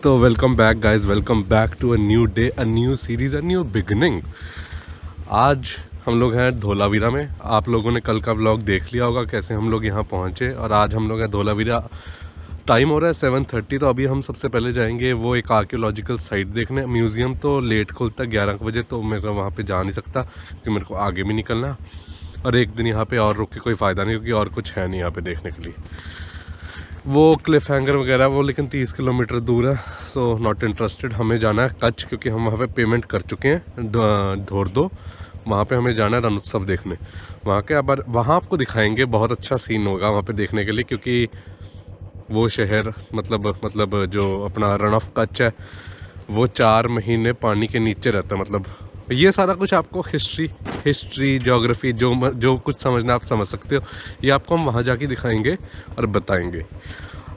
तो welcome back guys, welcome back to a new day, a new series, a new beginning. आज हम लोग हैं धोलावीरा में। आप लोगों ने कल का व्लॉग देख लिया होगा कैसे हम लोग यहाँ पहुँचे, और आज हम लोग हैं धोलावीरा। टाइम हो रहा है 7:30। तो अभी हम सबसे पहले जाएंगे वो एक आर्कियोलॉजिकल साइट देखने। म्यूज़ियम तो लेट खुलता है 11 बजे, तो मैं वहाँ पे जा नहीं सकता क्योंकि मेरे को आगे भी निकलना, और एक दिन यहाँ पे और रुक के कोई फ़ायदा नहीं क्योंकि और कुछ है नहीं यहाँ पे देखने के लिए। वो क्लिफ हैंगर वगैरह वो लेकिन 30 किलोमीटर दूर है, सो नॉट इंटरेस्टेड। हमें जाना है कच्छ, क्योंकि हम वहाँ पे पेमेंट कर चुके हैं धोर दो। वहाँ पे हमें जाना है रण उत्सव देखने। वहाँ के अब वहाँ आपको दिखाएंगे, बहुत अच्छा सीन होगा वहाँ पे देखने के लिए, क्योंकि वो शहर मतलब जो अपना रण ऑफ कच्छ है वो 4 महीने पानी के नीचे रहता है। मतलब ये सारा कुछ आपको हिस्ट्री ज्योग्राफी जो कुछ समझना आप समझ सकते हो, ये आपको हम वहाँ जाके दिखाएंगे और बताएंगे।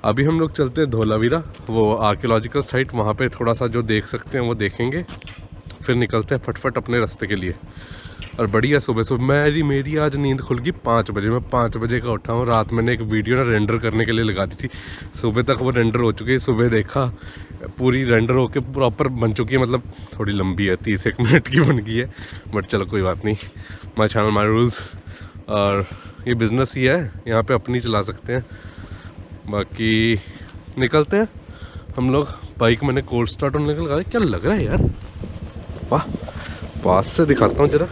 अभी हम लोग चलते हैं धोलावीरा, वो आर्कियोलॉजिकल साइट, वहाँ पे थोड़ा सा जो देख सकते हैं वो देखेंगे, फिर निकलते हैं फटफट अपने रास्ते के लिए। और बढ़िया सुबह सुबह मेरी आज नींद खुल गई 5 बजे। मैं 5 बजे का उठा हूँ। रात मैंने एक वीडियो ना रेंडर करने के लिए लगा दी थी, सुबह तक वो रेंडर हो चुकी है। सुबह देखा पूरी रेंडर होके प्रॉपर बन चुकी है, मतलब थोड़ी लंबी है, 30 मिनट की बन गई है, बट चलो कोई बात नहीं। माई चैनल माई रूल्स, और ये बिज़नेस ही है, यहाँ पे अपनी चला सकते हैं। बाकी निकलते हैं हम लोग। बाइक मैंने कोल्ड स्टार्ट होने के लगा, क्या लग रहा है यार, वाह। पास से दिखाता हूँ जरा।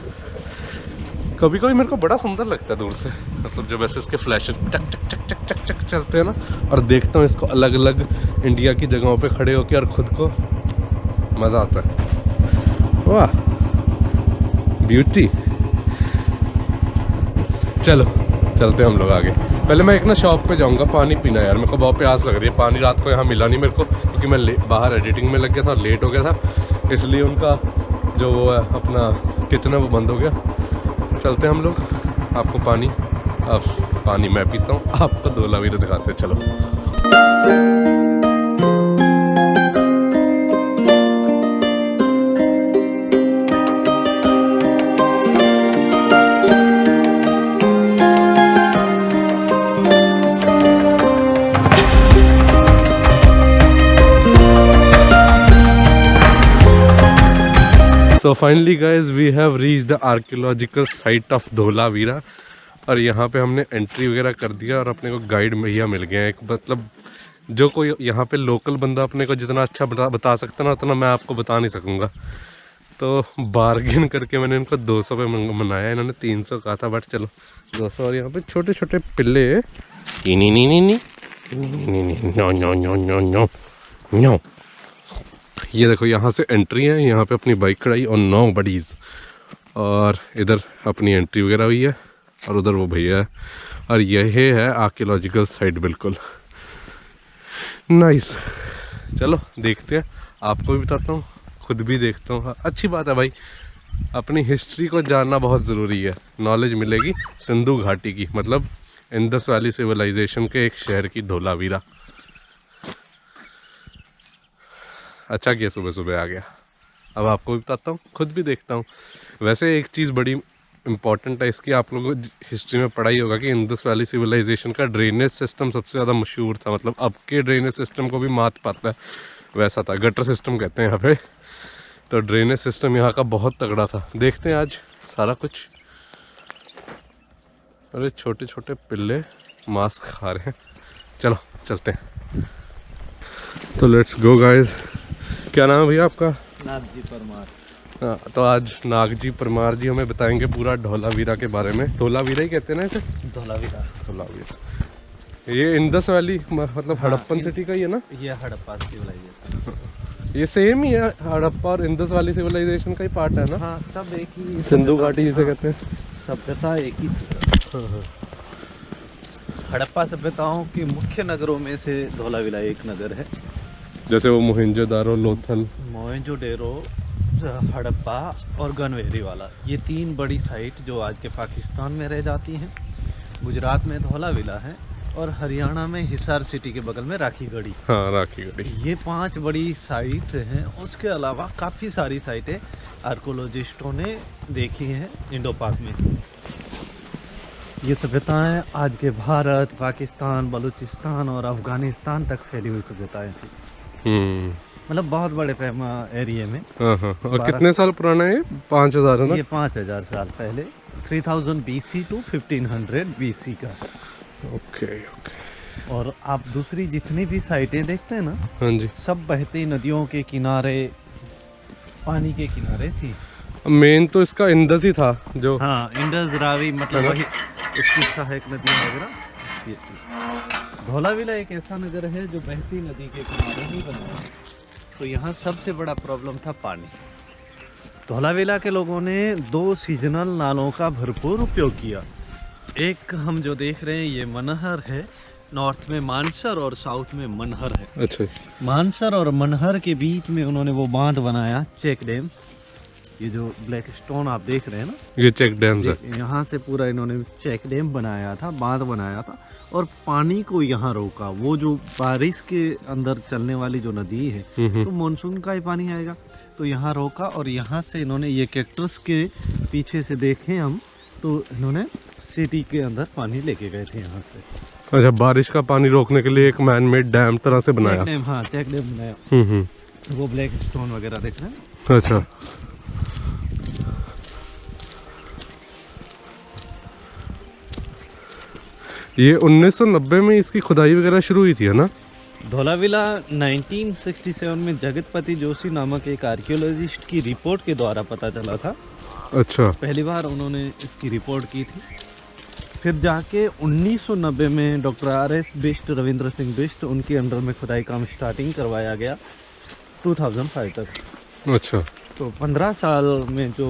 कभी कभी मेरे को बड़ा सुंदर लगता है दूर से, मतलब जब ऐसे इसके फ्लैशेस चक चक चक चक चक चक चलते हैं ना, और देखता हूँ इसको अलग अलग इंडिया की जगहों पे खड़े होकर, और खुद को मज़ा आता है। वाह ब्यूटी। चलो चलते हैं हम लोग आगे। पहले मैं एक ना शॉप पे जाऊंगा पानी पीना, यार मेरे को बहुत प्यास लग रही है। पानी रात को यहाँ मिला नहीं मेरे को, क्योंकि मैं बाहर एडिटिंग में लग गया था और लेट हो गया था, इसलिए उनका जो वो है अपना किचन है वो बंद हो गया। चलते हैं हम लोग, आपको पानी मैं पीता हूँ, आपको धोलावीरा दिखाते हैं। चलो। So finally guys, we have reached the archaeological site of Dholavira, और यहाँ पे हमने एंट्री वगैरह कर दिया, और अपने को गाइड भैया मिल गए हैं। एक मतलब जो कोई यहाँ पे लोकल बंदा अपने को जितना अच्छा बता सकता ना, उतना मैं आपको बता नहीं सकूँगा। तो बार्गेन करके मैंने इनको 200 पे मनाया, इन्होंने 300 कहा था, बट चलो 200। और यहाँ पे छोटे छोटे पिल्ले, नो। ये देखो यहाँ से एंट्री है, यहाँ पे अपनी बाइक खड़ाई और 9 बडीज़, और इधर अपनी एंट्री वगैरह हुई है, और उधर वो भैया है, और यही है आर्कियोलॉजिकल साइट। बिल्कुल नाइस। चलो देखते हैं, आपको भी बताता हूँ, खुद भी देखता हूँ। अच्छी बात है भाई, अपनी हिस्ट्री को जानना बहुत ज़रूरी है, नॉलेज मिलेगी सिंधु घाटी की, मतलब इंडस वैली सिविलाइजेशन के एक शहर की धोलावीरा। अच्छा किया सुबह सुबह आ गया। अब आपको भी बताता हूँ, खुद भी देखता हूँ। वैसे एक चीज़ बड़ी इम्पॉर्टेंट है इसकी, आप लोगों को हिस्ट्री में पढ़ा ही होगा कि इंडस वैली सिविलाइजेशन का ड्रेनेज सिस्टम सबसे ज़्यादा मशहूर था। मतलब अब के ड्रेनेज सिस्टम को भी मात पाता है, वैसा था। गटर सिस्टम कहते हैं यहाँ पे, तो ड्रेनेज सिस्टम यहाँ का बहुत तगड़ा था। देखते हैं आज सारा कुछ। अरे छोटे छोटे पिल्ले मांस खा रहे हैं, चलो चलते हैं। तो लेट्स गो गाइस। क्या नाम है भैया आपका? नागजी परमार। हाँ, तो आज नागजी परमार जी हमें बताएंगे पूरा धोलावीरा के बारे में। धोलावीरा ही कहते हैं ना इसे? धोलावीरा। ये इंडस वैली मतलब हड़प्पन सिटी का ही है ना? ये हड़प्पा सिविलाइजेशन। ये सेम ही है, हड़प्पा और इंडस वैली सिविलाइजेशन का ही पार्ट है ना? हाँ, सब एक ही, सिंधु घाटी जिसे कहते हैं, सभ्यता एक ही। हड़प्पा सभ्यताओं की मुख्य नगरों में से धोलावीरा एक नगर है। जैसे वो मोहनजोदारो, लोथल, मोहनजोडेरो, हड़प्पा और गनवेरी वाला, ये 3 बड़ी साइट जो आज के पाकिस्तान में रह जाती हैं। गुजरात में धोलावीरा है, और हरियाणा में हिसार सिटी के बगल में राखीगढ़ी। हाँ राखीगढ़ी। ये 5 बड़ी साइट हैं। उसके अलावा काफ़ी सारी साइटें आर्कोलॉजिस्टों ने देखी हैं इंडो पाक में। ये सभ्यताएं आज के भारत, पाकिस्तान, बलूचिस्तान और अफगानिस्तान तक फैली हुई सभ्यताएं थी। मतलब बहुत बड़े एरिया में। हाँ हाँ। और 12 कितने साल पुराना है ये? 5000 है ना? ये 5000 साल पहले, 3000 BC टू 1500 BC का। Okay okay. और आप दूसरी जितनी भी साइटें देखते हैं ना, हाँ जी। सब बहती नदियों के किनारे, पानी के किनारे थी। मेन तो इसका इंडस ही था जो। हाँ, इंडस, रावी, मतलब है ना? वही उसकी सहायक नदियाँ वगैरह ये थी। धौलावीला एक ऐसा नगर है जो बहती नदी के किनारे ही बना है। तो यहाँ सबसे बड़ा प्रॉब्लम था पानी। धौलावीला के लोगों ने 2 सीजनल नालों का भरपूर उपयोग किया। एक हम जो देख रहे हैं ये मनहर है, नॉर्थ में मानसर और साउथ में मनहर है। अच्छा। मानसर और मनहर के बीच में उन्होंने वो बांध बनाया, चेक डैम। ये जो ब्लैक स्टोन आप देख रहे हैं ना, ये चेक डैम्स है। यहाँ से पूरा इन्होंने चेक डैम बनाया था, बांध बनाया था और पानी को यहाँ रोका। वो जो बारिश के अंदर चलने वाली जो नदी है, तो मानसून का ही पानी आएगा, तो यहाँ रोका। और यहाँ से इन्होंने ये कैक्टस के पीछे से देखें हम, तो इन्होंने सिटी के अंदर पानी लेके गए थे यहाँ से। अच्छा, बारिश का पानी रोकने के लिए एक मैन मेड डैम तरह से बनाया। चेक डैम, हाँ चेक डैम बनाया। वो ब्लैक स्टोन वगैरह देख रहे हैं। अच्छा। ये 1990 में इसकी खुदाई वगैरह शुरू हुई थी, है ना? धौलावीला 1967 में जगतपति जोशी नामक एक आर्कियोलॉजिस्ट की रिपोर्ट के द्वारा पता चला था। अच्छा। पहली बार उन्होंने इसकी रिपोर्ट की थी। फिर जाके 1990 में डॉक्टर RS बिष्ट, रविंद्र सिंह बिष्ट, उनके अंडर में खुदाई काम स्टार्टिंग करवाया गया 2005 तक। अच्छा। तो 15 साल में जो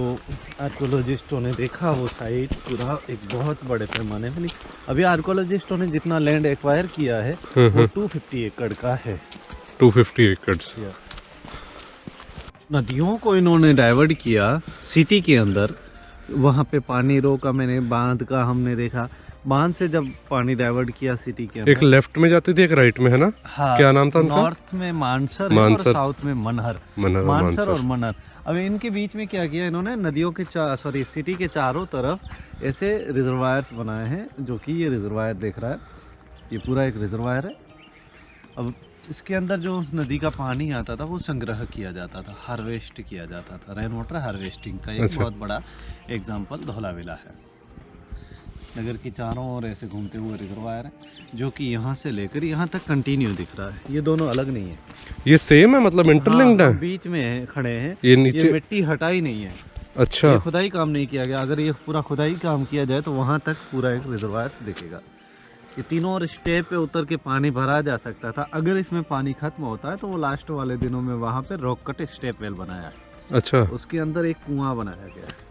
आर्कोलॉजिस्टों ने देखा वो साइट पूरा एक बहुत बड़े पैमाने पे। अभी आर्कोलॉजिस्टों ने जितना लैंड एक्वायर किया है वो 250 एकड़ का है। 250 एकड़। नदियों को इन्होंने डाइवर्ट किया सिटी के अंदर, वहाँ पे पानी रोका। मैंने बांध का हमने देखा, बांध से जब पानी डाइवर्ट किया सिटी के अंदर, एक लेफ्ट में जाती थी, एक राइट में, है ना? हाँ, क्या नाम था उनका? नॉर्थ में मानसर है और साउथ में मनहर। मानसर और मनहर। अब इनके बीच में क्या किया इन्होंने, नदियों के सिटी के चारों तरफ ऐसे रिजर्वायर्स बनाए हैं, जो कि ये रिजर्वायर देख रहा है, ये पूरा एक रिजर्वायर है। अब इसके अंदर जो नदी का पानी आता था वो संग्रह किया जाता था, हार्वेस्ट किया जाता था। रेन वाटर हार्वेस्टिंग का एक बहुत बड़ा एग्जाम्पल धौलावीला है। नगर के चारों ओर ऐसे घूमते हुए रिजर्वायर है, जो कि यहाँ से लेकर यहाँ तक कंटिन्यू दिख रहा है। ये दोनों अलग नहीं है, ये सेम है, मतलब इंटरलिंक्ड है। बीच में है, खड़े हैं। ये नीचे ये मिट्टी हटाई नहीं है। अच्छा। ये खुदाई काम नहीं किया गया। अगर ये पूरा खुदाई काम किया जाए तो वहाँ तक पूरा एक रिजर्वायर दिखेगा। ये तीनों और स्टेप पे उतर के पानी भरा जा सकता था। अगर इसमें पानी खत्म होता है तो वो लास्ट वाले दिनों में वहाँ पे रॉक कट स्टेप वेल बनाया है। अच्छा। उसके अंदर एक कुआं बनाया गया है।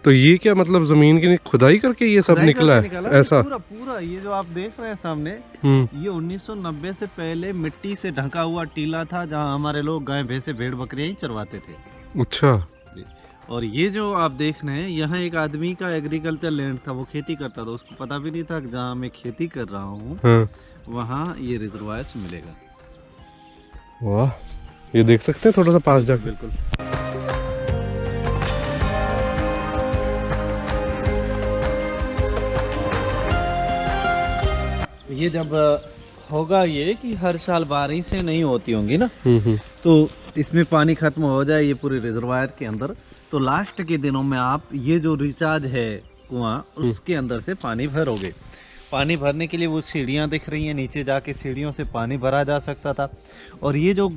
तो ये क्या मतलब जमीन की खुदाई करके ये सब निकला है ऐसा? पूरा पूरा ये जो आप देख रहे हैं सामने, ये 1990 से पहले मिट्टी से ढका हुआ टीला था, जहाँ हमारे लोग गाय भैंसे भेड़ बकरियां ही चरवाते थे। अच्छा। और ये जो आप देख रहे हैं, यहाँ एक आदमी का एग्रीकल्चर लैंड था, वो खेती करता था। उसको पता भी नहीं था जहाँ मैं खेती कर रहा हूँ वहाँ ये रिजर्वायर्स मिलेगा। वाह, ये देख सकते हैं थोड़ा सा पास जाकर? बिल्कुल। ये जब होगा ये कि हर साल बारिशें नहीं होती होंगी ना, तो इसमें पानी खत्म हो जाए ये पूरे रिजर्वायर के अंदर, तो लास्ट के दिनों में आप ये जो रिचार्ज है कुआं, उसके अंदर से पानी भरोगे। पानी भरने के लिए वो सीढ़ियाँ दिख रही हैं, नीचे जाके सीढ़ियों से पानी भरा जा सकता था। और ये जो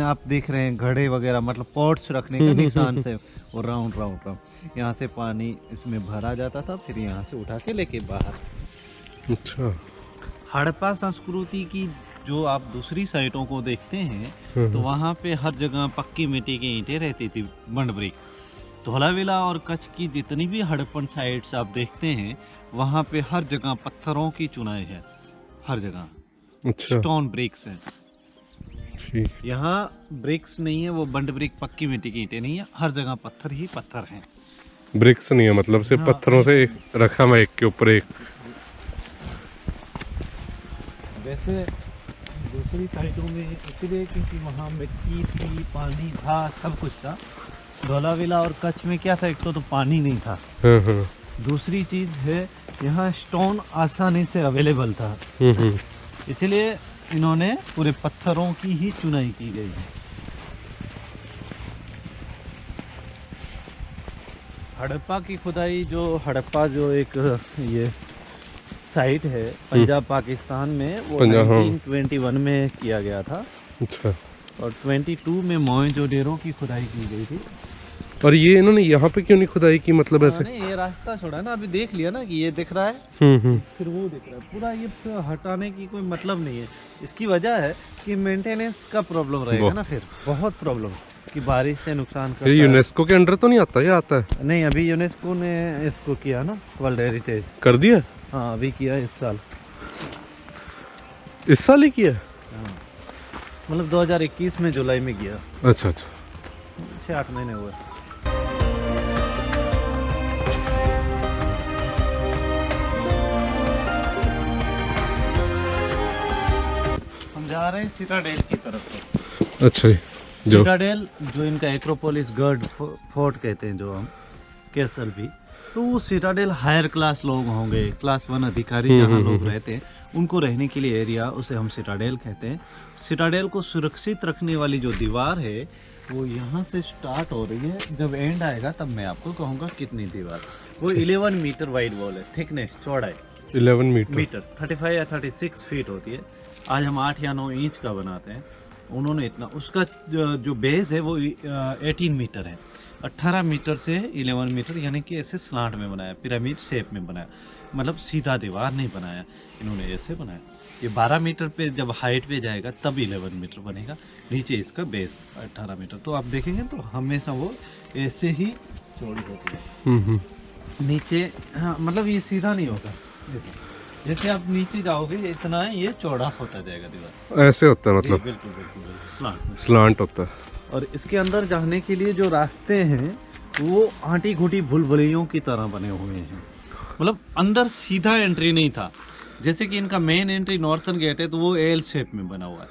आप देख रहे हैं घड़े वगैरह, मतलब पॉट्स रखने का निशान से, वो राउंड राउंड राउंड यहाँ से पानी इसमें भरा जाता था, फिर यहाँ से उठा के लेके बाहर। अच्छा। हड़प्पा संस्कृति की जो आप दूसरी साइटों को देखते हैं तो वहाँ पे हर जगह पक्की मिट्टी की ईंटें रहती थी, बंड ब्रिक। धौलावीला और कच्छ की जितनी भी हड़प्पन साइट्स आप देखते हैं, वहाँ पे हर जगह पत्थरों की चुनाई है, हर जगह। अच्छा। स्टोन ब्रिक्स है। ठीक। यहाँ ब्रिक्स नहीं है, वो बंड ब्रिक पक्की मिट्टी की ईंटें नहीं है, हर जगह पत्थर ही पत्थर हैं। ब्रिक्स नहीं है, मतलब सिर्फ पत्थरों से एक रखा हुआ, एक के ऊपर एक। वैसे दूसरी साइटों में इसलिए क्योंकि वहाँ मिट्टी थी, पानी था, सब कुछ था। धौलावीला और कच्छ में क्या था, एक तो पानी नहीं था, दूसरी चीज़ है यहाँ स्टोन आसानी से अवेलेबल था, इसलिए इन्होंने पूरे पत्थरों की ही चुनाई की गई है। हड़प्पा की खुदाई, जो हड़प्पा जो एक ये साइट है पंजाब पाकिस्तान में, वो पंजाब, हाँ। 1921 में किया गया था अच्छा। और 22 में मोहनजोदड़ो की खुदाई की गई थी। और ये इन्होंने यहाँ पे क्यों नहीं खुदाई की, मतलब ऐसे? नहीं, ये रास्ता छोड़ा है ना, अभी देख लिया ना कि ये दिख रहा है, फिर वो दिख रहा है, पूरा ये हटाने की कोई मतलब नहीं है। इसकी वजह है कि मेंटेनेंस का प्रॉब्लम रहेगा ना, फिर बहुत प्रॉब्लम कि बारिश से नुकसान करता ये है। यूनेस्को के अंडर तो नहीं आता, ये आता है? नहीं, अभी यूनेस्को ने इसको किया ना वर्ल्ड हेरिटेज कर दिया? हाँ, अभी किया इस साल। इस साल ही किया? हाँ, मतलब 2021 में जुलाई में किया। अच्छा अच्छा। 6-8 महीने हुए। हम जा रहे हैं सिटाडेल की तरफ से। अच्छा जी। जो सिटाडेल, जो इनका एक्रोपोलिस गर्ड फोर्ट कहते हैं, जो हम कैसल भी, तो वो सिटाडेल हायर क्लास लोग होंगे, क्लास 1 अधिकारी जहाँ लोग रहते हैं, उनको रहने के लिए एरिया, उसे हम सिटाडेल कहते हैं। सिटाडेल को सुरक्षित रखने वाली जो दीवार है वो यहाँ से स्टार्ट हो रही है। जब एंड आएगा तब मैं आपको कहूँगा कितनी दीवार। वो 11 मीटर वाइड वॉल है, थिकनेस चौड़ाई 11 मीटर 35 या 36 फीट होती है। आज हम 8 या 9 इंच का बनाते हैं, उन्होंने इतना, उसका जो बेस है वो 18 मीटर है। 18 मीटर से 11 मीटर, यानी कि ऐसे स्लांट में बनाया, पिरामिड शेप में बनाया, मतलब सीधा दीवार नहीं बनाया, इन्होंने ऐसे बनाया। ये 12 मीटर पे जब हाइट पे जाएगा तब 11 मीटर बनेगा। नीचे इसका बेस 18 मीटर, तो आप देखेंगे तो हमेशा वो ऐसे ही चौड़ी होती है। नीचे हाँ, मतलब ये सीधा नहीं होगा, जैसे आप नीचे जाओगे इतना ये चौड़ा होता जाएगा दीवार, ऐसे होता है, मतलब बिल्कुल बिल्कुल बिल्कुल स्लांट में। स्लांट होता है। और इसके अंदर जाने के लिए जो रास्ते हैं वो आंटी घुटी भूलभुलैयों की तरह बने हुए हैं, मतलब अंदर सीधा एंट्री नहीं था। जैसे कि इनका मेन एंट्री नॉर्थर्न गेट है तो वो एल शेप में बना हुआ है,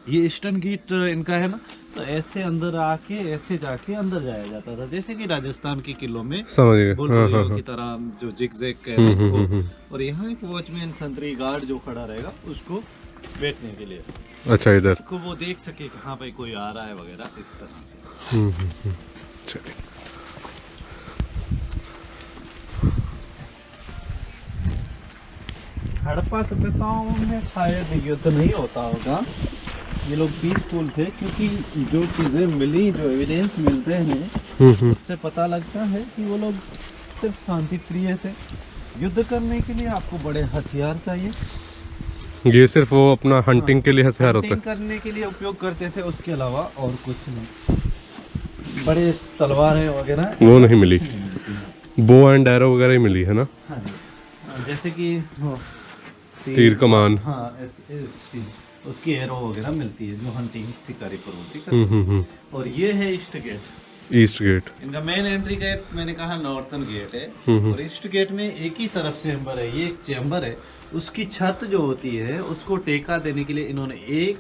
ये ईस्टर्न गेट इनका है ना, तो ऐसे अंदर आके ऐसे जाके अंदर जाया जाता था, जैसे कि राजस्थान के किलों में समझ गए। भूलभुलैयों की तरह जो जिगजैग कहते हैं वो। और यहाँ एक वॉचमैन संतरी गार्ड जो खड़ा रहेगा उसको बैठने के लिए, अच्छा, इधर को वो देख सके कि हाँ भाई कोई आ रहा है वगैरह, इस तरह से। चलिए। हड़प्पा सभ्यताओं में शायद युद्ध नहीं होता होगा, ये लोग पीसफुल थे, क्योंकि जो चीज़ें मिली, जो एविडेंस मिलते हैं उससे पता लगता है कि वो लोग सिर्फ शांति प्रिय थे। युद्ध करने के लिए आपको बड़े हथियार चाहिए, ये सिर्फ वो अपना हंटिंग के लिए हथियार होता हंटिंग करने के लिए उपयोग करते थे, उसके अलावा और कुछ नहीं। बड़े तलवारें वगैरह है, वो नहीं मिली। बो एंड एरो वगैरह ही मिली है ना। हाँ जी, जैसे कि तीर कमान। हाँ, इस चीज उसकी एरो वगैरह मिलती है जो हंटिंग शिकारी पर होती है। और ये है ईस्ट गेट, ईस्ट गेट। इनका मेन एंट्री गेट मैंने कहा नॉर्थर्न गेट है, और ईस्ट गेट में एक ही तरफ चेंबर है, ये एक चेंबर है, उसकी छत जो होती है उसको टेका देने के लिए इन्होंने एक,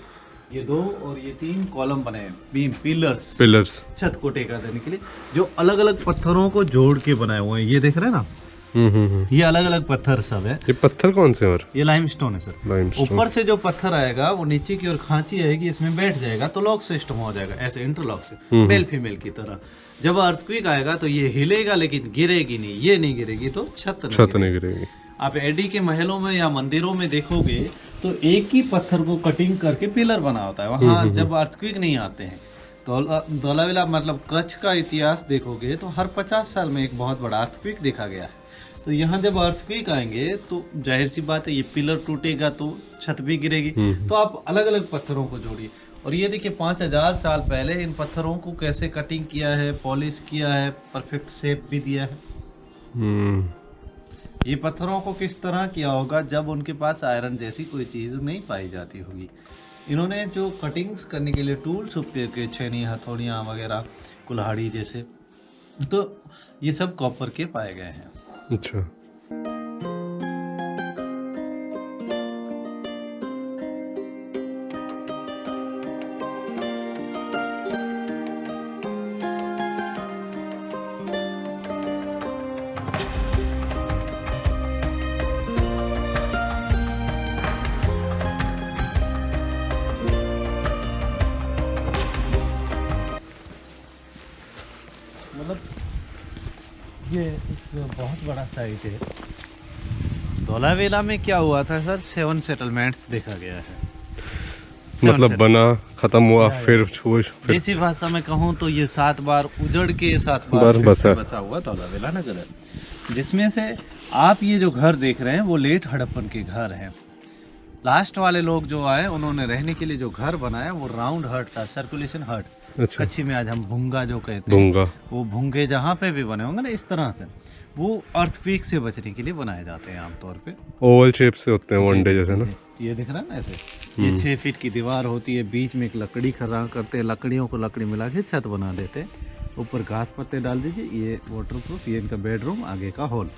ये 2 और ये 3 कॉलम बनाए, बीम पिलर्स छत को टेका देने के लिए, जो अलग अलग पत्थरों को जोड़ के बनाए हुए हैं। ये देख रहे हैं ना, ये अलग अलग पत्थर सब है। ये पत्थर कौन से? और ये लाइमस्टोन है सर। लाइमस्टोन। ऊपर से जो पत्थर आएगा वो नीचे की ओर खांची आएगी, इसमें बैठ जाएगा तो लॉक सिस्टम हो जाएगा, ऐसे इंटरलॉक से मेल फीमेल की तरह। जब अर्थक्वेक आएगा तो ये हिलेगा लेकिन गिरेगी नहीं, ये नहीं गिरेगी तो छत नहीं गिरेगी। आप एडी के महलों में या मंदिरों में देखोगे तो एक ही पत्थर को कटिंग करके पिलर बना होता है वहाँ। जब अर्थक्वेक नहीं आते हैं तो धौलावीरा मतलब कच्छ का इतिहास देखोगे तो हर 50 साल में एक बहुत बड़ा अर्थक्वेक देखा गया है। तो यहाँ जब अर्थक्वेक आएंगे तो जाहिर सी बात है ये पिलर टूटेगा तो छत भी गिरेगी। तो आप अलग अलग पत्थरों को जोड़िए, और ये देखिए 5000 साल पहले इन पत्थरों को कैसे कटिंग किया है, पॉलिश किया है, परफेक्ट शेप भी दिया है। ये पत्थरों को किस तरह किया होगा जब उनके पास आयरन जैसी कोई चीज़ नहीं पाई जाती होगी। इन्होंने जो कटिंग्स करने के लिए टूल्स उपयोग किए, छेनी, हथौड़ियाँ वगैरह, कुल्हाड़ी जैसे, तो ये सब कॉपर के पाए गए हैं। अच्छा। बहुत बड़ा साइट है। धोलावीरा में क्या हुआ था सर, 7 सेटलमेंट्स देखा गया है। 7 मतलब बना, खत्म हुआ, फिर फिर देसी भाषा में कहूँ तो ये 7 बार उजड़ के 7 बार बार फिर से बसा। बसा हुआ धोलावीरा नगर है। जिसमें से आप ये जो घर देख रहे हैं वो लेट हड़प्पन के घर हैं। लास्ट वाले लोग जो आए उन्होंने रहने के लिए जो घर बनाया वो राउंड हट था, सर्कुलेशन हट। अच्छा, कच्ची में आज हम भुंगा जो कहते हैं, दूंगा। वो भुंगे जहाँ पे भी बने होंगे ना इस तरह से, वो अर्थक्वेक से बचने के लिए बनाए जाते हैं आमतौर पे। ओवल शेप से होते हैं, वनडे जैसे ना। ये दिख रहा है ना ऐसे, ये 6 फीट की दीवार होती है, बीच में एक लकड़ी खड़ा करते हैं, लकड़ियों को लकड़ी मिला के छत बना देते हैं, ऊपर घास पत्ते डाल दीजिए, ये वाटरप्रूफ, ये इनका बेडरूम, आगे का हॉल।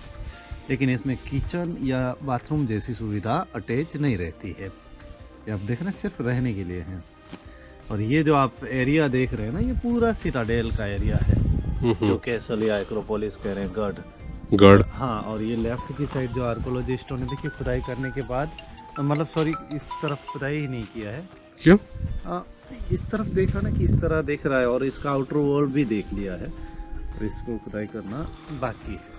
लेकिन इसमें किचन या बाथरूम जैसी सुविधा अटैच नहीं रहती है। ये आप देख रहे हैं सिर्फ रहने के लिए है। और ये जो आप एरिया देख रहे हैं ना, ये पूरा सिटाडेल का एरिया है, जो कैसल या एक्रोपोलिस कह रहे हैं, गढ़। हाँ, और ये लेफ्ट की साइड जो आर्कोलॉजिस्टों ने देखिए खुदाई करने के बाद, मतलब सॉरी इस तरफ खुदाई ही नहीं किया है। क्यों? इस तरफ देखा ना कि इस तरह देख रहा है, और इसका आउटर वॉल भी देख लिया है, और इसको खुदाई करना बाकी है।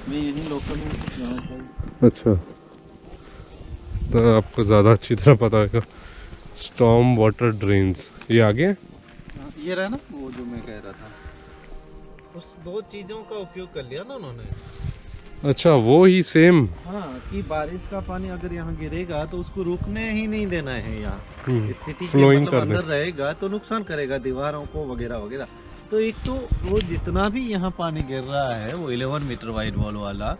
मैं यही लोकल हूँ। अच्छा, तो आपको ज़्यादा अच्छी तरह पता है। स्टॉर्म वाटर ड्रेन्स ये आगे हैं? ये रहा ना वो जो मैं कह रहा था, उस 2 चीज़ों का उपयोग कर लिया ना उन्होंने। अच्छा, वो ही सेम। हाँ, कि बारिश का पानी अगर यहाँ गिरेगा तो उसको रुकने ही नहीं देना है यहाँ। इस सिटी के फ्लोइंग मतलब करने अंदर रहेगा तो नुकसान करेगा दीवारों को वगैरह वगैरह। तो एक तो वो जितना भी यहाँ पानी गिर रहा है वो 11 मीटर वाइड वॉल वाला,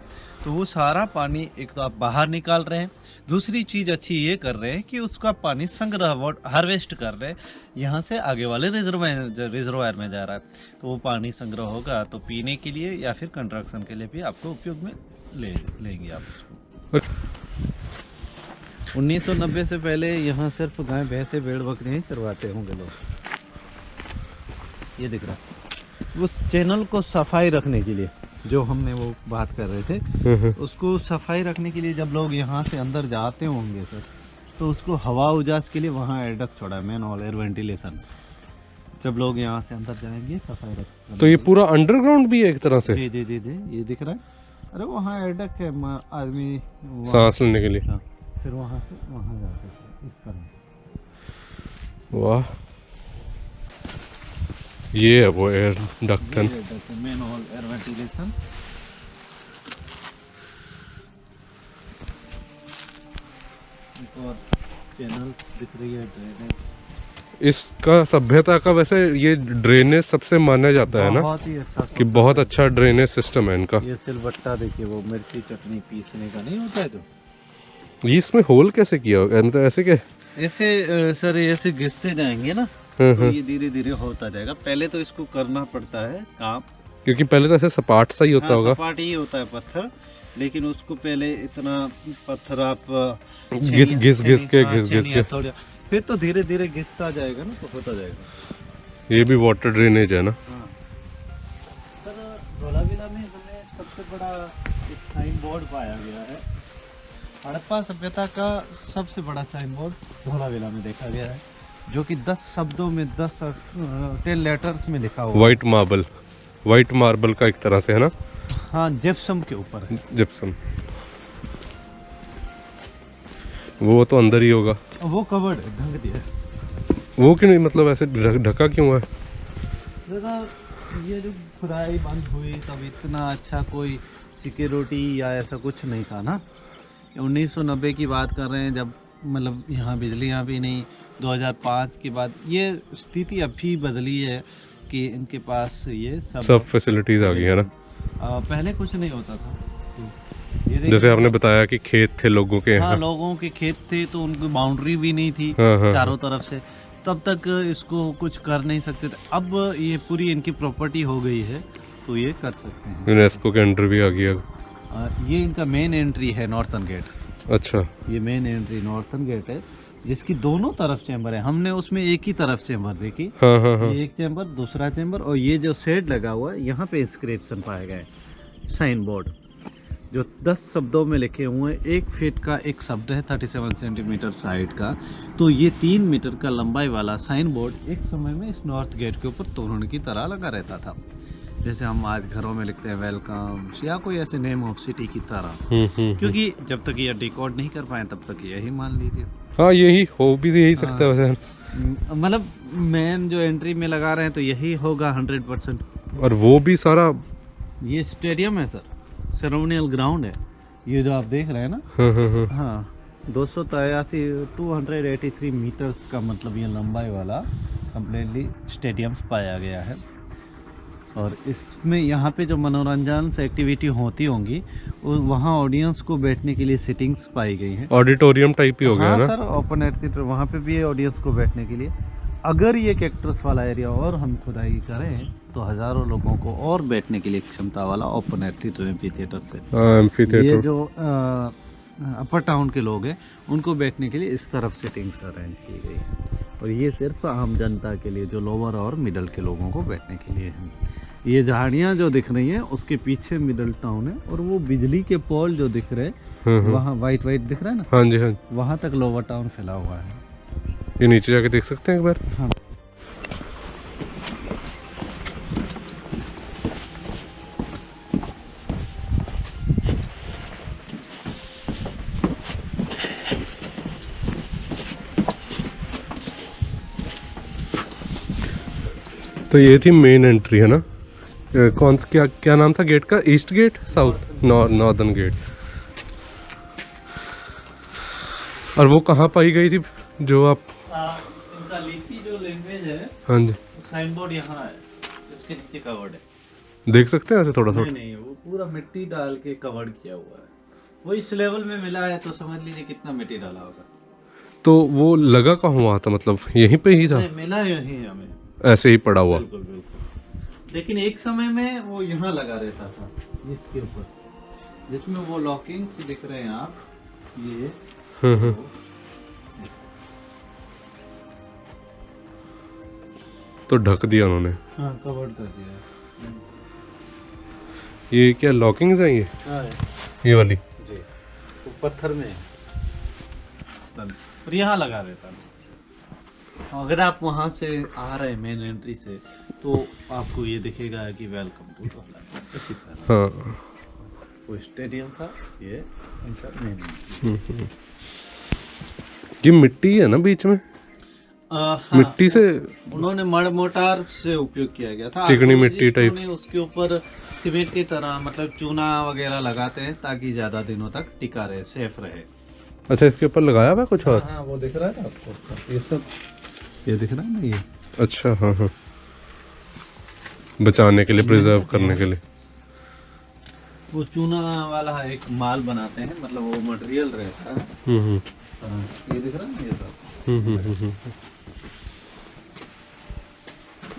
तो वो सारा पानी एक तो आप बाहर निकाल रहे हैं, दूसरी चीज़ अच्छी ये कर रहे हैं कि उसका पानी संग्रह हार्वेस्ट कर रहे हैं, यहाँ से आगे वाले रिजर्वायर में जा रहा है। तो वो पानी संग्रह होगा तो पीने के लिए या फिर कंस्ट्रक्शन के लिए भी आपको उपयोग में लेंगे आप उसको। 1990 से पहले यहाँ सिर्फ गाय भैंसे भेड़ बकरी चरवाते होंगे लोग। ये दिख रहा है उस चैनल को सफाई रखने के लिए जो हमने वो बात कर रहे थे, उसको सफाई रखने के लिए जब लोग यहाँ से अंदर जाते होंगे सर, तो उसको हवा उजास के लिए वहाँ एडक्ट छोड़ा है, मैन ऑल एयर वेंटिलेशन। जब लोग यहाँ से अंदर जाएंगे सफाई रख। तो ये पूरा अंडरग्राउंड भी है एक तरह से? जी जी जी जी, ये दिख रहा है। अरे वहाँ एडक्ट है, आदमी सांस लेने के लिए। हाँ, फिर वहाँ से वहाँ जाते थे इस तरह। वाह, ये है वो air ducting. Main all air ventilation. और चैनल दिख रही है, ड्रेनेज। इसका सभ्यता का वैसे ये ड्रेनेज सबसे माना जाता है ना, बहुत ही अच्छा कि बहुत अच्छा ड्रेनेज सिस्टम है इनका। ये सिलबट्टा देखिए, वो मिर्ची चटनी पीसने का नहीं होता है जो। ये इसमें होल कैसे किया होगा? तो ऐसे क्या? ऐसे सर ऐसे घिसते जाएंगे ना, तो ये धीरे धीरे होता जाएगा। पहले तो इसको करना पड़ता है काम, क्योंकि पहले तो ऐसे सपाट सा ही होता होगा। सपाट ही होता है पत्थर, लेकिन उसको पहले इतना पत्थर आप घिस के थोड़ा, फिर तो धीरे धीरे घिसता जाएगा ना, तो होता जाएगा। ये भी वाटर ड्रेनेज है ना? हाँ। सर धोलावीरा में हमें सबसे बड़ा एक साइन बोर्ड पाया गया है। हड़प्पा सभ्यता का सबसे बड़ा साइन बोर्ड धोलावीरा में देखा गया है, जो कि 10 शब्दों में 10 लेटर्स में लिखा हुआ। वाइट मार्बल का एक तरह से है ना? हाँ, जिप्सम के ऊपर है। जिप्सम। वो तो अंदर ही होगा। वो कवर्ड है, ढक दिया। वो क्यों नहीं, मतलब ऐसे ढका क्यों है? जरा ये जो खुदाई बंद हुई तब इतना अच्छा कोई सिक्योरिटी या ऐसा कुछ नहीं था ना। 1990 की बात कर रहे हैं, जब मतलब यहाँ बिजलियाँ भी नहीं। 2005 के बाद ये स्थिति अभी बदली है कि इनके पास ये सब फैसिलिटीज आ गई है ना। पहले कुछ नहीं होता था। ये जैसे आपने बताया कि खेत थे लोगों के। हाँ, लोगों के खेत थे तो उनकी बाउंड्री भी नहीं थी चारों तरफ से, तब तक इसको कुछ कर नहीं सकते थे। अब ये पूरी इनकी प्रॉपर्टी हो गई है तो ये कर सकते हैं। यूनेस्को के अंडर भी आ गया। ये इनका मेन एंट्री है, नॉर्थन गेट। अच्छा, ये मेन एंट्री नॉर्थन गेट है। जिसकी दोनों तरफ चैम्बर है। हमने उसमें एक ही तरफ चैम्बर देखी, हाँ हाँ हाँ। ये एक चैम्बर, दूसरा चैम्बर, और ये जो शेड लगा हुआ है यहाँ पे इंस्क्रिप्शन पाए गए, साइन बोर्ड जो 10 शब्दों में लिखे हुए हैं। 1 फीट का एक शब्द है, 37 सेंटीमीटर साइड का। तो ये 3 मीटर का लंबाई वाला साइन बोर्ड एक समय में इस नॉर्थ गेट के ऊपर तोरण की तरह लगा रहता था, जैसे हम आज घरों में लिखते हैं वेलकम या कोई ऐसे नेम ऑफ सिटी की तरह। क्योंकि जब तक ये डिकोड नहीं कर पाए तब तक यही मान लीजिए। हाँ यही हो भी यही सकता है वैसे। मतलब मेन जो एंट्री में लगा रहे हैं तो यही होगा 100%। और वो भी सारा। ये स्टेडियम है सर, सेरेमोनियल ग्राउंड है ये जो आप देख रहे हैं ना। हाँ हाँ हाँ। हाँ 283 मीटर्स का मतलब ये लंबाई वाला कम्प्लीटली स्टेडियम्स पाया गया है। और इसमें यहाँ पे जो मनोरंजन से एक्टिविटी होती होंगी वहाँ ऑडियंस को बैठने के लिए सिटिंग्स पाई गई हैं। ऑडिटोरियम टाइप ही हो गया हाँ ना। सर, ओपन एयर थिएटर वहाँ पे भी है ऑडियंस को बैठने के लिए। अगर ये कैक्टस वाला एरिया और हम खुदाई करें तो हज़ारों लोगों को और बैठने के लिए क्षमता वाला open air theatre amphi theatre से ये जो अपर टाउन के लोग हैं उनको बैठने के लिए इस तरफ सिटिंग्स अरेंज की गई है। और ये सिर्फ आम जनता के लिए, जो लोअर और मिडल के लोगों को बैठने के लिए है। ये झाड़ियाँ जो दिख रही हैं उसके पीछे मिडल टाउन है, और वो बिजली के पोल जो दिख रहे हैं वहाँ वाइट दिख रहा है ना। हाँ जी हाँ। वहाँ तक लोअर टाउन फैला हुआ है। ये नीचे जाके देख सकते हैं एक बार। हाँ। तो ये थी मेन एंट्री है ना। कौन सा क्या नाम था गेट का? East gate, south, northern gate. और वो कहाँ पाई गई थी जो आप? इनका लिपि जो लैंग्वेज है, हाँ जी, साइन बोर्ड यहाँ है, इसके नीचे कवर्ड है। देख सकते हैं ऐसे थोड़ा थोड़ा। नहीं, वो पूरा मिट्टी डाल के कवर्ड किया हुआ है। वो इस लेवल में मिला है तो समझ लीजिए कितना मिट्टी डाला होगा। तो वो लगा कहाँ हुआ था, मतलब यहीं पे ही था? नहीं, मिला यही हमें, ऐसे ही पड़ा हुआ? बिल्कुल बिल्कुल। लेकिन एक समय में वो यहाँ लगा रहता था, इसके ऊपर, जिसमें वो लॉकिंग्स दिख रहे हैं आप, ये तो ढक दिया उन्होंने। हाँ, कवर्ड कर दिया। ये क्या लॉकिंग्स हैं ये? हाँ ये वाली जी, वो पत्थर में है। और यहाँ लगा रहता था। अगर आप वहाँ से आ रहे हैं मेन एंट्री से तो आपको ये दिखेगा कि वेलकम टू धौला, इसी तरह। हाँ। वो स्टेडियम था, ये इनका मेन। ये मिट्टी है ना बीच में? हाँ, मिट्टी से उन्होंने मड मोटार से उपयोग किया गया था, चिकनी मिट्टी टाइप। उसके ऊपर सीमेंट की तरह मतलब चूना वगैरह लगाते हैं ताकि ज्यादा दिनों तक टिका रहे, सेफ रहे। अच्छा, इसके ऊपर लगाया हुआ है कुछ और? हाँ, वो दिख रहा है आपको, ये सब ये दिख रहा है ना ये। अच्छा, हाँ हाँ, बचाने के लिए, प्रिजर्व करने के लिए। वो चूना वाला एक माल बनाते हैं, मतलब वो मटेरियल रहता है। ये दिख रहा है ना ये सब।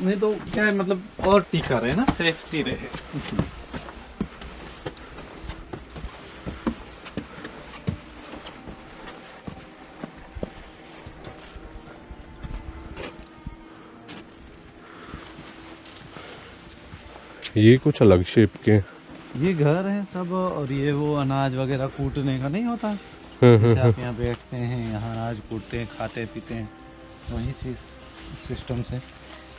नहीं तो क्या है, मतलब और टिका रहे ना, सेफ्टी रहे। ये कुछ अलग शेप के। ये घर है सब, और ये वो अनाज वगैरह कूटने का नहीं होता, जैसे आप यहाँ बैठते हैं, यहाँ अनाज कूटते हैं, खाते पीते हैं, वही चीज़ सिस्टम से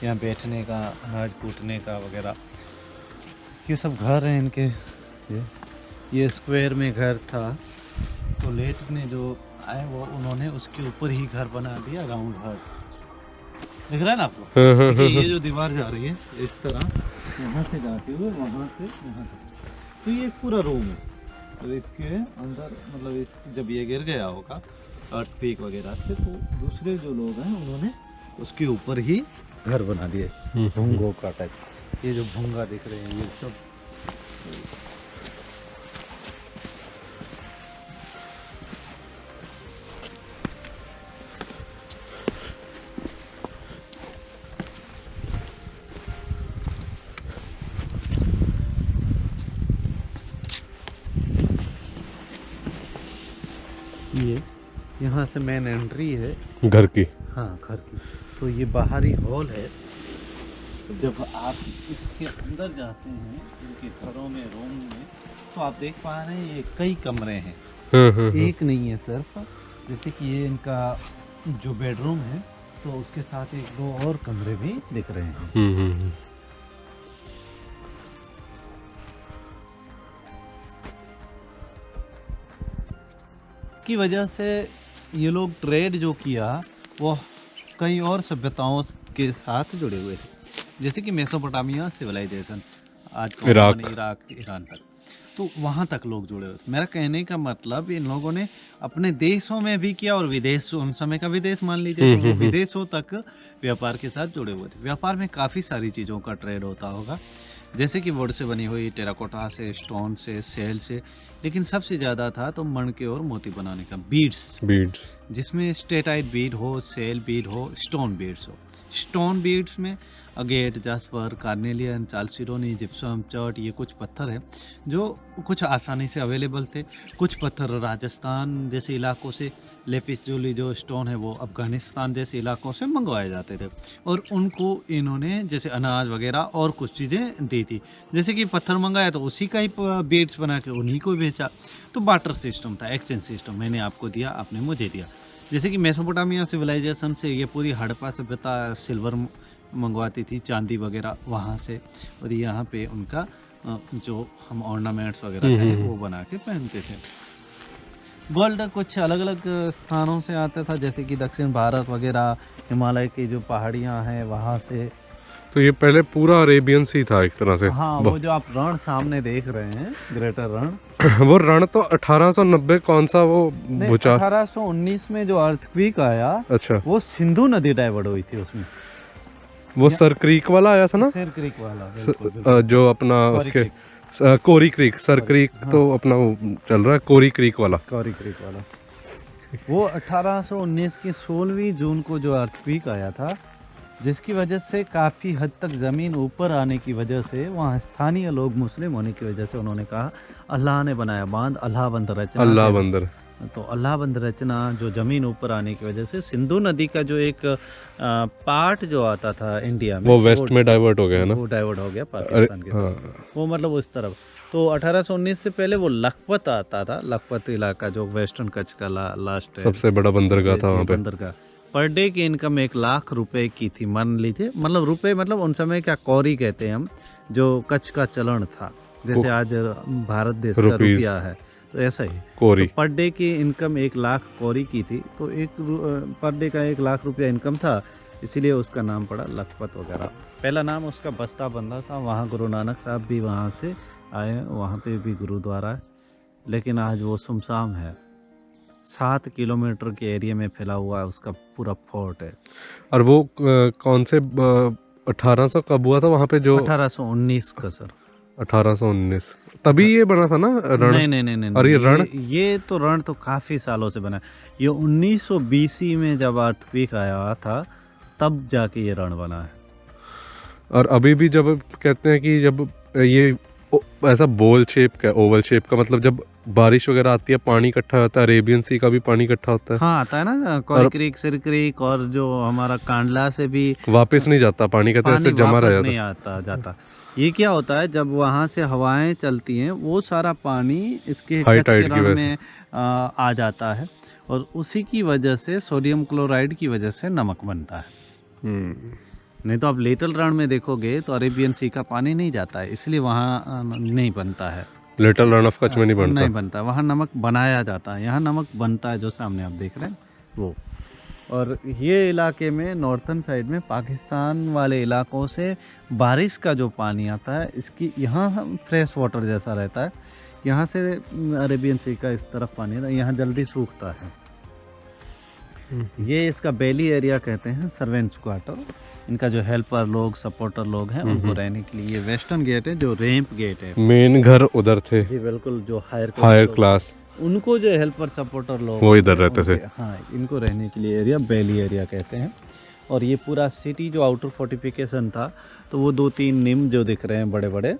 यहाँ बैठने का, अनाज कूटने का वगैरह, ये सब घर हैं इनके। ये स्क्वायर में घर था, तो लेट ने जो आए वो उन्होंने उसके ऊपर ही घर बना दिया, राउंड घर। दिख रहा है ना आपको? ये जो दीवार जा रही है इस तरह, यहाँ से जाते हुए वहाँ से यहाँ तक, तो ये एक पूरा रूम है। तो इसके अंदर मतलब इस जब ये गिर गया होगा अर्थक्वेक वगैरह से, तो दूसरे जो लोग हैं उन्होंने उसके ऊपर ही घर बना दिए, भुंगों का टाइप। ये जो भुंगा दिख रहे हैं ये सब ये यहाँ से मेन एंट्री है घर की। हाँ घर की। तो ये बाहरी हॉल है। जब आप इसके अंदर जाते हैं इनके घरों में, रूम में, तो आप देख पा रहे हैं ये कई कमरे हैं, एक नहीं है सिर्फ। जैसे कि ये इनका जो बेडरूम है, तो उसके साथ एक दो और कमरे भी दिख रहे हैं। की वजह से ये लोग ट्रेड जो किया वो कई और सभ्यताओं के साथ जुड़े हुए थे, जैसे कि मेसोपोटामिया सिविलाइजेशन, आज का इराक, ईरान तक, तो वहाँ तक लोग जुड़े हुए थे। मेरा कहने का मतलब इन लोगों ने अपने देशों में भी किया और विदेश, उन समय का विदेश मान लीजिए, तो वो विदेशों तक व्यापार के साथ जुड़े हुए थे। व्यापार में काफ़ी सारी चीज़ों का ट्रेड होता होगा, जैसे कि वुड से बनी हुई, टेराकोटा से, स्टोन से, सेल से, लेकिन सबसे ज़्यादा था तो मणके और मोती बनाने का, बीड्स, जिसमें स्टेटाइट बीड हो, सेल बीड हो, स्टोन बीड्स हो। स्टोन बीड्स में agate, jasper, carnelian, chalcedony, gypsum, chert, ये कुछ पत्थर हैं जो कुछ आसानी से अवेलेबल थे। कुछ पत्थर राजस्थान जैसे इलाकों से, लेपिसजुली जो स्टोन है वो अफगानिस्तान जैसे इलाकों से मंगवाए जाते थे, और उनको इन्होंने जैसे अनाज वगैरह और कुछ चीज़ें दी थी। जैसे कि पत्थर मंगाया तो उसी का ही बीड्स बना के उन्हीं को बेचा। तो बार्टर सिस्टम था, एक्सचेंज सिस्टम, मैंने आपको दिया, आपने मुझे दिया। जैसे कि मेसोपोटामिया सिविलाइजेशन से ये पूरी हड़प्पा सभ्यता सिल्वर मंगवाती थी, चांदी वगैरह वहाँ से, और यहाँ पे उनका जो हम ऑर्नामेंट्स वगैरह हैं वो बना के पहनते थे। गोल्ड कुछ अलग अलग स्थानों से आता था, जैसे कि दक्षिण भारत वगैरह, हिमालय की जो पहाड़ियाँ हैं वहाँ से। तो ये पहले पूरा अरेबियन सी था एक तरह से। हाँ, वो जो आप रण सामने देख रहे हैं, ग्रेटर रण, वो रण तो 1890 कौन सा वो भूचाल, 1819 में जो अर्थक्वेक आया, अच्छा, वो सिंधु नदी डाइवर्ट हुई थी उसमें। वो सर क्रीक वाला आया था ना, सर क्रीक वाला, जो अपना उसके कोरी क्रीक, सर क्रीक तो अपना वो चल रहा है, कोरी क्रीक वाला। वो 1819 की 16वीं जून को जो अर्थक्वेक आया था, जिसकी वजह से काफ़ी हद तक ज़मीन ऊपर आने की वजह से वहाँ स्थानीय लोग मुस्लिम होने की वजह से उन्होंने कहा अल्लाह ने बनाया बांध, अल्लाह बंद रचना, अल्लाह बंदर। तो अल्लाह बंद रचना, जो ज़मीन ऊपर आने की वजह से सिंधु नदी का जो एक पार्ट जो आता था इंडिया में, वो वेस्ट में डाइवर्ट हो गया ना, वो डाइवर्ट हो गया पाकिस्तान की तरफ, वो मतलब उस तरफ। तो 1819 से पहले वो लखपत आता था, लखपत इलाका जो वेस्टर्न कच्छ का लास्ट है, सबसे बड़ा बंदरगाह था वहाँ पे। बंदरगाह पर डे की इनकम 1 लाख रुपए की थी, मान लीजिए, मतलब रुपए मतलब उन समय क्या कौरी कहते हैं हम, जो कच्छ का चलन था, जैसे आज भारत देश का रुपया है, तो ऐसा ही कौरी। तो पर डे की इनकम 1 लाख कौरी की थी, तो पर डे का 1 लाख रुपया इनकम था, इसीलिए उसका नाम पड़ा लखपत वगैरह। पहला नाम उसका बस्ता बंदर था, वहाँ गुरु नानक साहब भी वहाँ से आए, वहाँ पे भी गुरुद्वारा है, लेकिन आज वो सुमसाम है। 7 किलोमीटर के एरिया में फैला हुआ है, उसका पूरा फोर्ट है। और वो कौन से 1800 कब हुआ था वहाँ पे, जो 1819 का सर, 1819 तभी ये बना था ना रण? नहीं। और ये रण, ये तो रण तो काफ़ी सालों से बना, ये 1920 में जब अर्थक्वेक आया था तब जाके ये रण बना है। और अभी भी जब कहते हैं कि जब ये ऐसा बोल शेप का, ओवल शेप का, मतलब जब बारिश वगैरह आती है पानी इकट्ठा होता है, अरेबियन सी का भी पानी इकट्ठा होता है। हाँ, आता है ना, कौरी क्रीक, सिर क्रीक, और जो हमारा कांडला से भी वापस नहीं जाता पानी, कहते हैं ऐसे जमा रह जाता, नहीं आता जाता। ये क्या होता है, जब वहाँ से हवाएं चलती हैं, वो सारा पानी इसके हाई टाइड की वजह में आ जाता है, और उसी की वजह से सोडियम क्लोराइड की वजह से नमक बनता है। नहीं तो आप लिटिल रण में देखोगे तो अरेबियन सी का पानी नहीं जाता है, इसलिए वहाँ नहीं बनता है। लिटिल रण ऑफ कच्छ में नहीं बनता, वहाँ नमक बनाया जाता है, यहाँ नमक बनता है, जो सामने आप देख रहे हैं वो। और ये इलाके में नॉर्थन साइड में पाकिस्तान वाले इलाकों से बारिश का जो पानी आता है, इसकी यहाँ फ्रेश वाटर जैसा रहता है, यहाँ से अरेबियन सी का इस तरफ पानी है, यहाँ जल्दी सूखता है। ये इसका बेली एरिया कहते हैं, सर्वेंट्स क्वार्टर, इनका जो हेल्पर लोग, सपोर्टर लोग हैं, उनको रहने के लिए। ये वेस्टर्न गेट है, जो रैंप गेट है, मेन घर उधर थे जी बिल्कुल, जो हायर क्लास, उनको जो हेल्पर सपोर्टर लोग वो इधर रहते थे। हाँ, इनको रहने के लिए एरिया बेली एरिया कहते हैं। और ये पूरा सिटी जो आउटर फोर्टिफिकेशन था, तो वो 2-3 नीम जो दिख रहे हैं बड़े बड़े,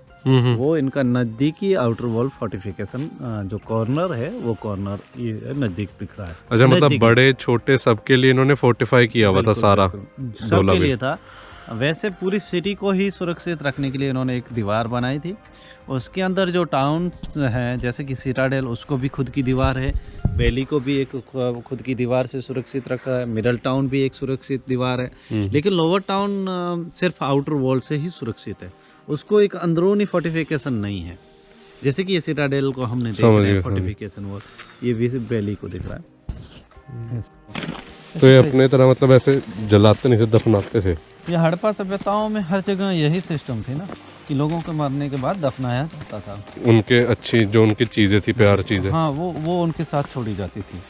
वो इनका नज़दीकी आउटर वॉल फोर्टिफिकेशन जो कॉर्नर है, वो कॉर्नर ये नज़दीक दिख रहा है। अच्छा, मतलब नज़दीकी। बड़े छोटे सबके लिए इन्होंने फोर्टिफाई किया हुआ था बिल्कुल, सारा बिल्कुल। सबके लिए धोलावीरा। था। वैसे पूरी सिटी को ही सुरक्षित रखने के लिए इन्होंने एक दीवार बनाई थी। उसके अंदर जो टाउन हैं जैसे कि सिटाडेल, उसको भी खुद की दीवार है। वैली को भी एक खुद की दीवार से सुरक्षित रखा है। मिडल टाउन भी एक सुरक्षित दीवार है। लेकिन लोअर टाउन सिर्फ आउटर वॉल से ही सुरक्षित है। उसको एक अंदरूनी फोर्टिफिकेशन नहीं है। जैसे कि ये सिटाडेल को हमने देख रहे हैं फोर्टिफिकेशन वॉल, ये भी वैली को दिख रहा है। तो ये अपने तरह मतलब ऐसे जलाते नहीं थे, दफनाते थे। ये हड़प्पा सभ्यताओं में हर जगह यही सिस्टम थी ना, कि लोगों के मरने के बाद दफनाया जाता था। उनके अच्छी जो उनकी चीजें थी, प्यार चीजें, हाँ, वो उनके साथ छोड़ी जाती थी।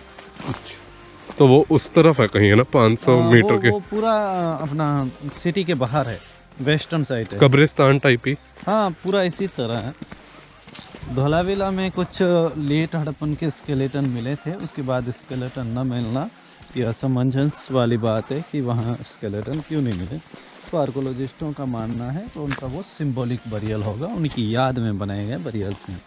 तो वो उस तरफ है कहीं, है ना, 500 मीटर के। वो पूरा अपना सिटी के बाहर है, वेस्टर्न साइड है। कब्रिस्तान टाइप ही। हाँ, पूरा इसी तरह है। धोलावीरा में कुछ लेट हड़प्पन के स्केलेटन मिले थे, उसके बाद स्केलेटन न मिलना ये असमंजस वाली बात है कि वहाँ स्केलेटन क्यों नहीं मिले। तो आर्कोलॉजिस्टों का मानना है तो उनका वो सिंबॉलिक बरियल होगा, उनकी याद में बनाए गए बरियल्स हैं।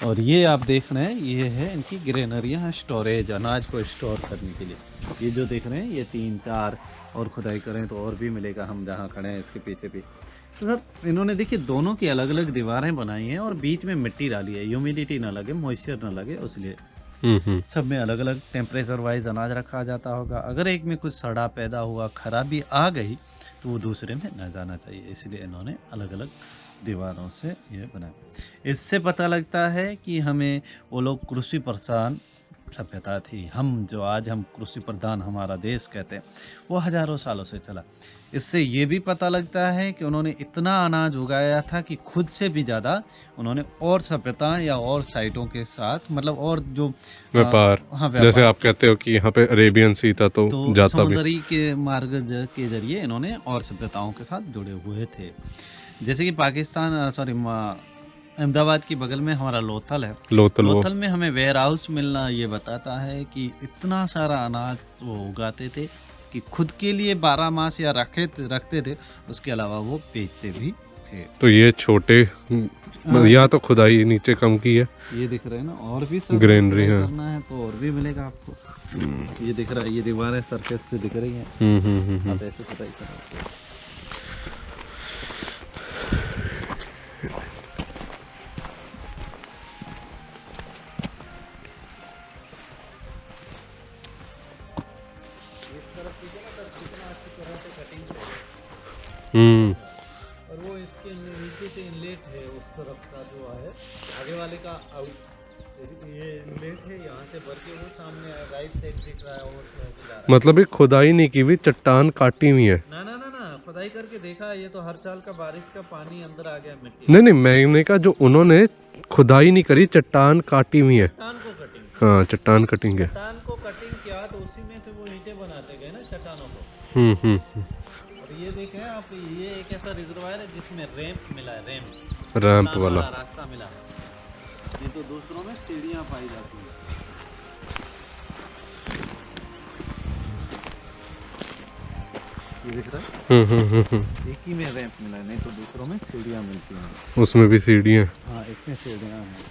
और ये आप देख रहे हैं, ये है इनकी ग्रेनरियाँ, स्टोरेज, अनाज को स्टोर करने के लिए। ये जो देख रहे हैं, ये 3-4 और खुदाई करें तो और भी मिलेगा। हम जहाँ खड़े हैं इसके पीछे भी, तो सर इन्होंने देखिए दोनों की अलग अलग दीवारें बनाई हैं और बीच में मिट्टी डाली है, ह्यूमिडिटी ना लगे, मॉइस्चर ना लगे, उसलिए सब में अलग अलग टेम्परेचर वाइज अनाज रखा जाता होगा। अगर एक में कुछ सड़ा पैदा हुआ, खराबी आ गई, तो वो दूसरे में न जाना चाहिए, इसलिए इन्होंने अलग अलग दीवारों से ये बनाया। इससे पता लगता है कि हमें वो लोग कृषि प्रधान सभ्यता थी। हम जो आज हम कृषि प्रधान हमारा देश कहते हैं, वो हजारों सालों से चला। इससे ये भी पता लगता है कि उन्होंने इतना अनाज उगाया था कि खुद से भी ज़्यादा उन्होंने और सभ्यता या और साइटों के साथ, मतलब और जो व्यापार, हाँ, जैसे आप कहते हो कि यहाँ पे अरेबियन सी था तो जाता भी। समुद्री के मार्ग के जरिए इन्होंने और सभ्यताओं के साथ जुड़े हुए थे। जैसे कि पाकिस्तान, सॉरी, अहमदाबाद की बगल में हमारा लोथल है। लोथल में हमें वेयर हाउस मिलना ये बताता है कि इतना सारा अनाज वो उगाते थे कि खुद के लिए 12 मास या रखते थे, उसके अलावा वो बेचते भी थे। तो ये छोटे या तो खुदाई नीचे कम की है, ये दिख रहे हैं ना, और भी सब ग्रेनरी है, करना है तो और भी मिलेगा आपको। ये दिख रहा है, ये दीवारें सरफेस से दिख रही हैं। आप ऐसे खुदाई कर सकते हैं। और वो इसके नीचे से इनलेट है, उस तरफ का जो है आगे वाले का ये इनलेट है, यहाँ से भर के वो सामने राइट साइड दिख रहा है और जा रहा है। मतलब ये खुदाई नहीं की हुई, चट्टान काटी हुई है। ना ना ना ना, खुदाई करके देखा, ये तो हर साल का बारिश का पानी अंदर आ गया मिट्टी। नहीं, मैंने कहा जो उन्होंने खुदाई नहीं करी, चट्टान काटी हुई है। चट्टान को कटिंग, हाँ, चट्टान कटिंग है। चट्टान को कटिंग किया तो उसी में से वो ईंटें बनाते गए ना चट्टानों को। और ये देखें आप, ये एक ऐसा रिजर्वायर है जिसमें रैंप मिला है, रैंप वाला रास्ता मिला है। ये तो दूसरों में सीढ़ियाँ पाई जाती हैं। ये दिख रहा है, एक ही में रैंप मिला है, नहीं तो दूसरों में सीढ़ियाँ मिलती हैं। उसमें भी सीढ़ियाँ। हाँ, इसमें सीढ़ियाँ हैं।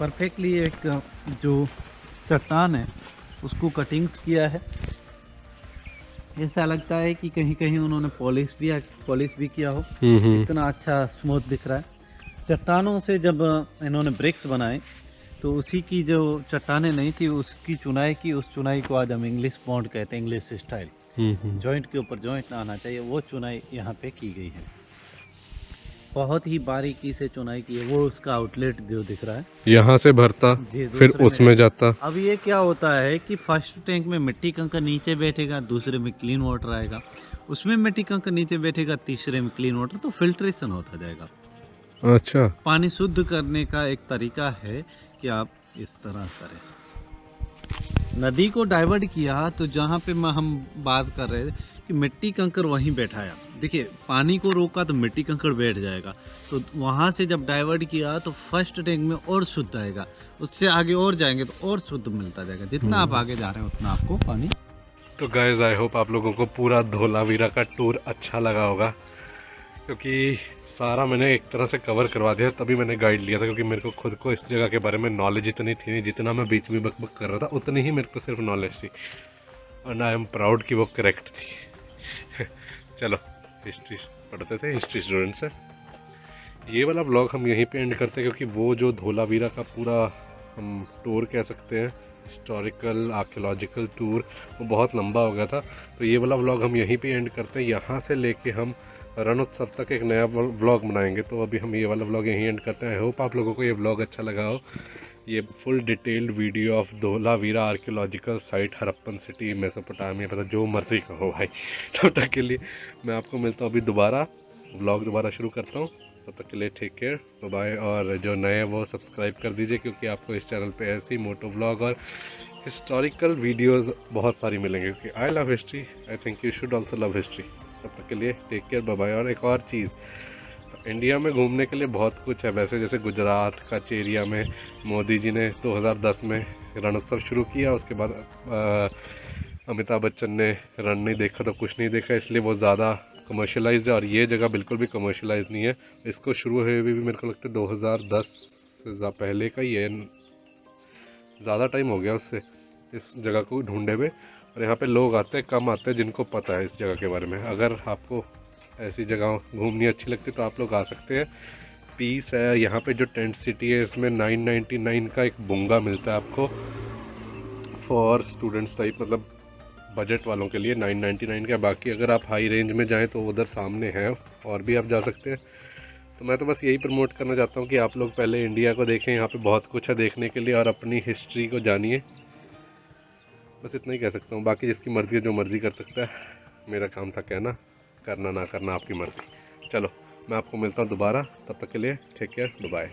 परफेक्टली एक जो चट्टान है उसको कटिंग्स किया है। ऐसा लगता है कि कहीं कहीं उन्होंने पॉलिश भी किया हो, इतना अच्छा स्मूथ दिख रहा है। चट्टानों से जब इन्होंने ब्रिक्स बनाए तो उसी की जो चट्टानें नहीं थी उसकी चुनाई की, उस चुनाई को आज हम इंग्लिश बॉन्ड कहते हैं, इंग्लिश स्टाइल। जॉइंट के ऊपर जॉइंट आना चाहिए, वो चुनाई यहाँ पे की गई है। बहुत ही बारीकी से चुनाई की है। वो उसका आउटलेट जो दिख रहा है, यहाँ से भरता फिर उसमें जाता। अब ये क्या होता है कि फर्स्ट टैंक में मिट्टी कंकर नीचे बैठेगा, दूसरे में क्लीन वाटर आएगा, उसमें मिट्टी कंकर नीचे बैठेगा, तीसरे में क्लीन वाटर, तो फिल्ट्रेशन होता जाएगा। अच्छा, पानी शुद्ध करने का एक तरीका है कि आप इस तरह करें। नदी को डाइवर्ट किया तो जहाँ पे हम बात कर रहे थे कि मिट्टी कंकड़ वहीं बैठाया, देखिए पानी को रोका तो मिट्टी कंकड़ बैठ जाएगा, तो वहाँ से जब डाइवर्ट किया तो फर्स्ट टैंक में और शुद्ध आएगा, उससे आगे और जाएंगे तो और शुद्ध मिलता जाएगा, जितना आप आगे जा रहे हैं उतना आपको पानी। तो गाइस आई होप आप लोगों को पूरा धोलावीरा का टूर अच्छा लगा होगा, क्योंकि सारा मैंने एक तरह से कवर करवा दिया, तभी मैंने गाइड लिया था, क्योंकि मेरे को खुद को इस जगह के बारे में नॉलेज इतनी थी नहीं, जितना मैं बीच में बकबक कर रहा था उतनी ही मेरे को सिर्फ नॉलेज थी, और आई एम प्राउड कि वो करेक्ट थी। चलो हिस्ट्री पढ़ते थे, हिस्ट्री स्टूडेंट से। ये वाला ब्लॉग हम यहीं पे एंड करते हैं, क्योंकि वो जो धोलावीरा का पूरा हम टूर कह सकते हैं, हिस्टोरिकल आर्कियोलॉजिकल टूर, वो बहुत लंबा हो गया था, तो ये वाला व्लॉग हम यहीं पे एंड करते हैं। यहाँ से लेके हम रणोत्सव तक एक नया व्लॉग बनाएंगे, तो अभी हम ये वाला व्लॉग यहीं एंड करते हैं। आई होप आप लोगों को ये व्लॉग अच्छा लगा हो। ये full detailed video of Dholavira archaeological site, Harappan city, Mesopotamia, पता जो मर्जी कहो भाई। तब तक के लिए मैं आपको मिलता हूँ, अभी दोबारा व्लॉग दोबारा शुरू करता हूँ। तब तक के लिए टेक केयर, बाय। और जो नए हैं वो सब्सक्राइब कर दीजिए, क्योंकि आपको इस चैनल पे ऐसी मोटो व्लॉग और हिस्टोरिकल वीडियोस बहुत सारी मिलेंगी, क्योंकि I love history, I think you should also love history. तब तक के लिए टेक केयर, बाय। और एक और चीज़, इंडिया में घूमने के लिए बहुत कुछ है वैसे, जैसे गुजरात का चेरिया में मोदी जी ने 2010 में रणोत्सव शुरू किया, उसके बाद अमिताभ बच्चन ने रण नहीं देखा तो कुछ नहीं देखा, इसलिए वो ज़्यादा कमर्शलाइज्ड है, और ये जगह बिल्कुल भी कमर्शलाइज नहीं है। इसको शुरू हुए भी मेरे को लगता है 2010 से पहले का ही है, ज़्यादा टाइम हो गया उससे इस जगह को ढूंढे हुए। और यहाँ पे लोग आते हैं, कम आते हैं जिनको पता है इस जगह के बारे में। अगर आपको ऐसी जगह घूमनी अच्छी लगती तो आप लोग आ सकते हैं। पीस है यहाँ पे, जो टेंट सिटी है, इसमें 999 का एक बुंगा मिलता है आपको, फॉर स्टूडेंट्स टाइप, मतलब बजट वालों के लिए 999 का। बाकी अगर आप हाई रेंज में जाएं तो उधर सामने है, और भी आप जा सकते हैं। तो मैं तो बस यही प्रमोट करना चाहता हूँ कि आप लोग पहले इंडिया को देखें, यहाँ पे बहुत कुछ है देखने के लिए, और अपनी हिस्ट्री को जानिए। बस इतना ही कह सकता हूँ, बाकी जिसकी मर्ज़ी है जो मर्ज़ी कर सकता है। मेरा काम था कहना, करना ना करना आपकी मर्ज़ी। चलो मैं आपको मिलता हूँ दोबारा, तब तक के लिए टेक केयर, बाय।